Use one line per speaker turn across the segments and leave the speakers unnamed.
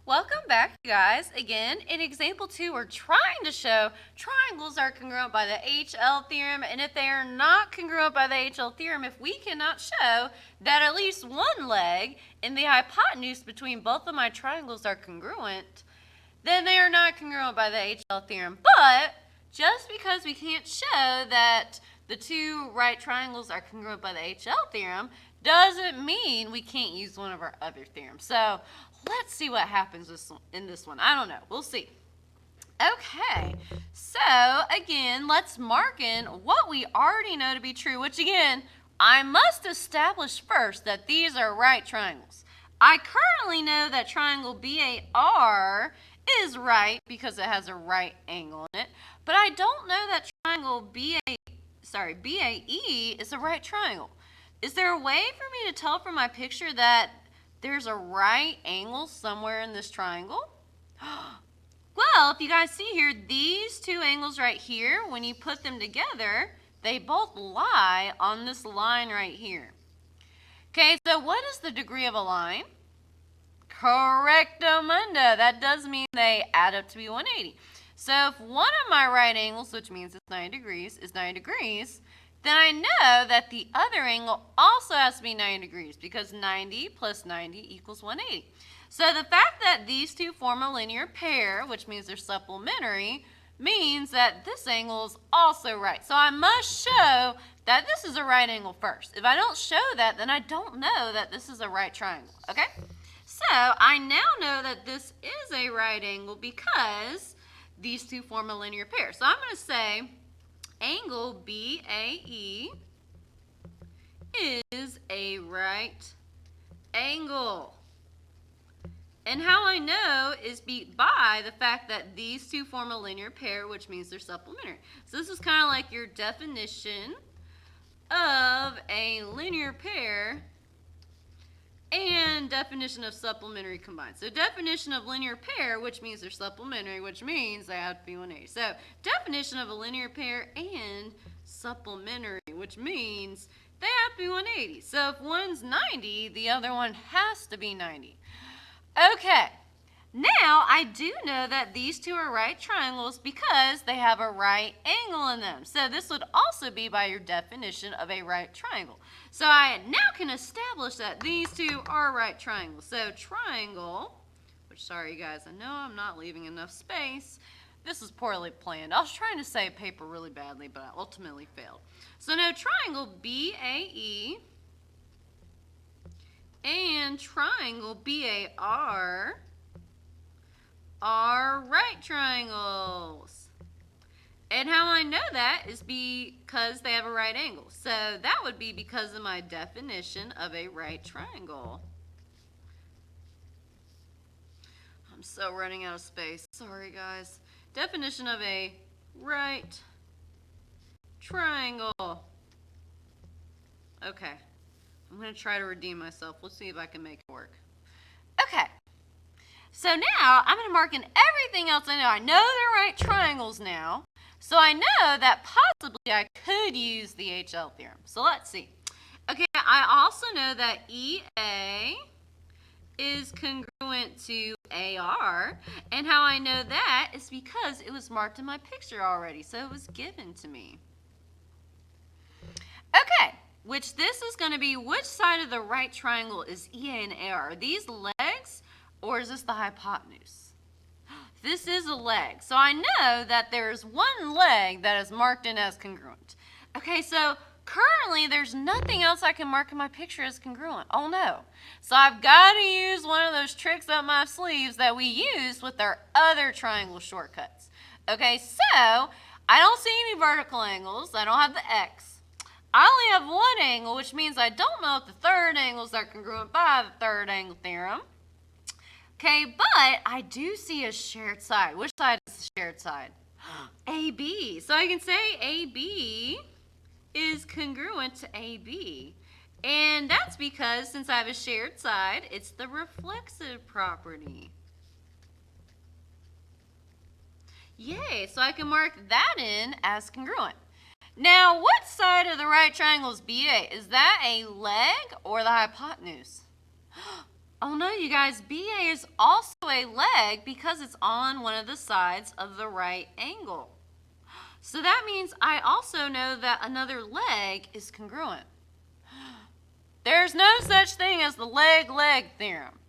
Welcome back, you guys. Again, in example 2, we're trying to show triangles are congruent by the HL theorem, and if they are not congruent by the HL theorem, if we cannot show that at least one leg and the hypotenuse between both of my triangles are congruent, then they are not congruent by the HL theorem. But just because we can't show that the two right triangles are congruent by the HL theorem doesn't mean we can't use one of our other theorems. So let's see what happens in this one. I don't know. We'll see. Okay, so again, let's mark in what we already know to be true, which again, I must establish first that these are right triangles. I currently know that triangle BAR is right because it has a right angle in it, but I don't know that triangle BAE is a right triangle. Is there a way for me to tell from my picture that there's a right angle somewhere in this triangle? Well, if you guys see here, these two angles right here, when you put them together, they both lie on this line right here. Okay, so what is the degree of a line? Correctamundo. That does mean they add up to be 180. So if one of my right angles, which means it's 90 degrees, is 90 degrees, then I know that the other angle also has to be 90 degrees because 90 plus 90 equals 180. So the fact that these two form a linear pair, which means they're supplementary, means that this angle is also right. So I must show that this is a right angle first. If I don't show that, then I don't know that this is a right triangle, okay? So I now know that this is a right angle because these two form a linear pair. So I'm going to say angle BAE is a right angle. And how I know is by the fact that these two form a linear pair, which means they're supplementary. So this is kind of like your definition of a linear pair and definition of supplementary combined. So definition of linear pair, which means they're supplementary, which means they have to be 180. So definition of a linear pair and supplementary, which means they have to be 180. So if one's 90, the other one has to be 90. Okay, now I do know that these two are right triangles because they have a right angle in them. So this would also be by your definition of a right triangle. So I now can establish that these two are right triangles. So triangle, which sorry guys, I know I'm not leaving enough space. This is poorly planned. I was trying to save paper really badly, but I ultimately failed. So now triangle BAE and triangle BAR are right triangles. And how I know that is because they have a right angle. So that would be because of my definition of a right triangle. I'm so running out of space. Sorry, guys. Definition of a right triangle. Okay. I'm going to try to redeem myself. Let's see if I can make it work. Okay. So now I'm going to mark in everything else I know. I know they're right triangles now. So I know that possibly I could use the HL theorem. So let's see. Okay, I also know that EA is congruent to AR. And how I know that is because it was marked in my picture already. So it was given to me. Okay. Which this is going to be, which side of the right triangle is EA and AR? Are these legs or is this the hypotenuse? This is a leg. So I know that there's one leg that is marked in as congruent. Okay, so currently there's nothing else I can mark in my picture as congruent. Oh no. So I've got to use one of those tricks up my sleeves that we use with our other triangle shortcuts. Okay, so I don't see any vertical angles. I don't have the X. I only have one angle, which means I don't know if the third angles are congruent by the third angle theorem. Okay, but I do see a shared side. Which side is the shared side? AB. So I can say AB is congruent to AB. And that's because since I have a shared side, it's the reflexive property. Yay, so I can mark that in as congruent. Now, what side of the right triangle is BA? Is that a leg or the hypotenuse? Oh no, you guys, BA is also a leg because it's on one of the sides of the right angle. So that means I also know that another leg is congruent. There's no such thing as the leg-leg theorem.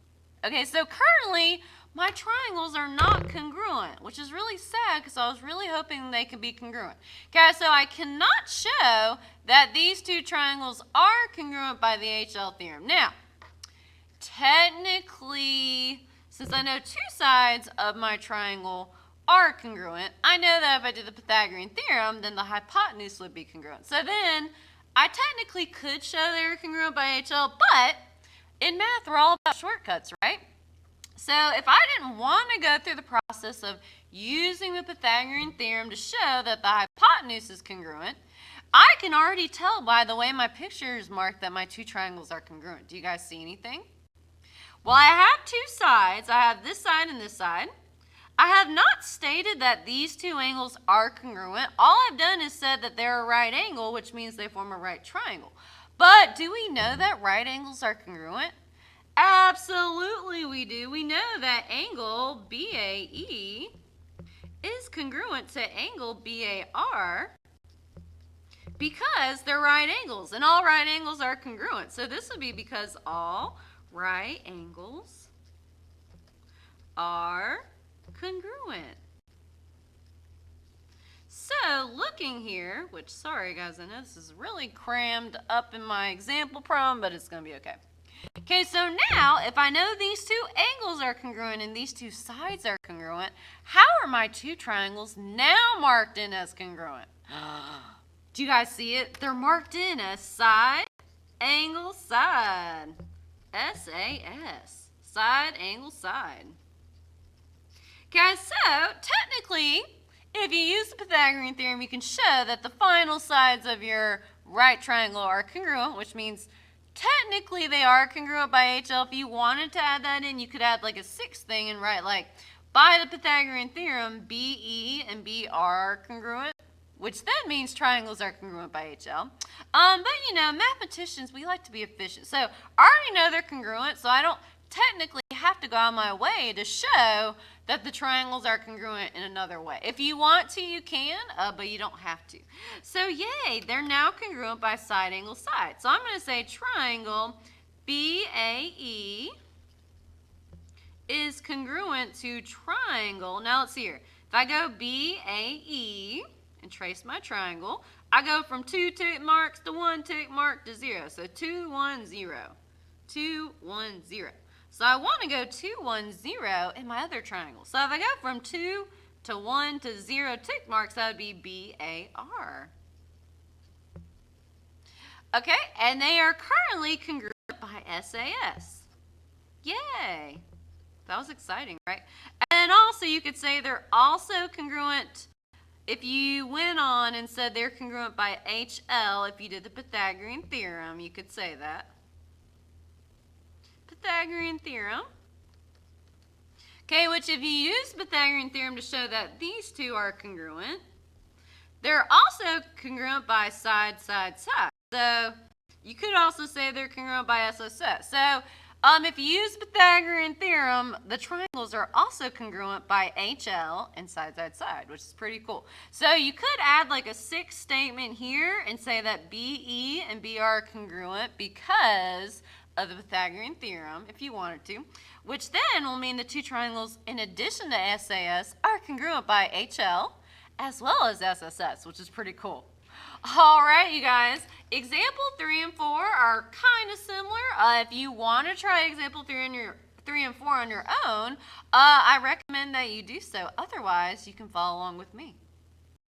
Okay, so currently my triangles are not congruent, which is really sad because I was really hoping they could be congruent. Okay, so I cannot show that these two triangles are congruent by the HL theorem. Now, technically, since I know two sides of my triangle are congruent, I know that if I did the Pythagorean theorem, then the hypotenuse would be congruent. So then, I technically could show they were congruent by HL, but in math, we're all about shortcuts, right? So if I didn't want to go through the process of using the Pythagorean theorem to show that the hypotenuse is congruent, I can already tell by the way my picture is marked that my two triangles are congruent. Do you guys see anything? Well, I have two sides. I have this side and this side. I have not stated that these two angles are congruent. All I've done is said that they're a right angle, which means they form a right triangle. But do we know that right angles are congruent? Absolutely we do. We know that angle BAE is congruent to angle BAR because they're right angles, and all right angles are congruent. So this would be because all right angles are congruent. So looking here, which sorry guys, I know this is really crammed up in my example problem, but it's going to be okay. Okay, so now if I know these two angles are congruent and these two sides are congruent, how are my two triangles now marked in as congruent? Do you guys see it? They're marked in as side, angle, side. SAS. Side, angle, side. Okay, so technically, if you use the Pythagorean theorem, you can show that the final sides of your right triangle are congruent, which means technically they are congruent by HL. If you wanted to add that in, you could add like a sixth thing and write like, by the Pythagorean theorem, BE and BR are congruent, which then means triangles are congruent by HL. But you know, mathematicians, we like to be efficient. So I already know they're congruent, so I don't technically have to go out of my way to show that the triangles are congruent in another way. If you want to, you can, but you don't have to. So yay, they're now congruent by side, angle, side. So I'm going to say triangle BAE is congruent to triangle. Now let's see here. If I go BAE and trace my triangle, I go from 2 tick marks to 1 tick mark to 0. So 2, 1, 0. 2, 1, 0. So I want to go 2, 1, 0 in my other triangle. So if I go from 2 to 1 to 0 tick marks, that would be BAR. Okay, and they are currently congruent by SAS. Yay! That was exciting, right? And also you could say they're also congruent if you went on and said they're congruent by HL. If you did the Pythagorean theorem, you could say that. Pythagorean theorem. Okay, which if you use the Pythagorean theorem to show that these two are congruent, they're also congruent by side, side, side. So you could also say they're congruent by SSS. So if you use the Pythagorean theorem, the triangles are also congruent by HL and side, side, side, which is pretty cool. So you could add like a sixth statement here and say that BE and BR are congruent because of the Pythagorean theorem, if you wanted to, which then will mean the two triangles, in addition to SAS, are congruent by HL as well as SSS, which is pretty cool. All right, you guys, example 3 and 4 are kind of similar. If you want to try example 3 and 4 on your own, I recommend that you do so. Otherwise, you can follow along with me.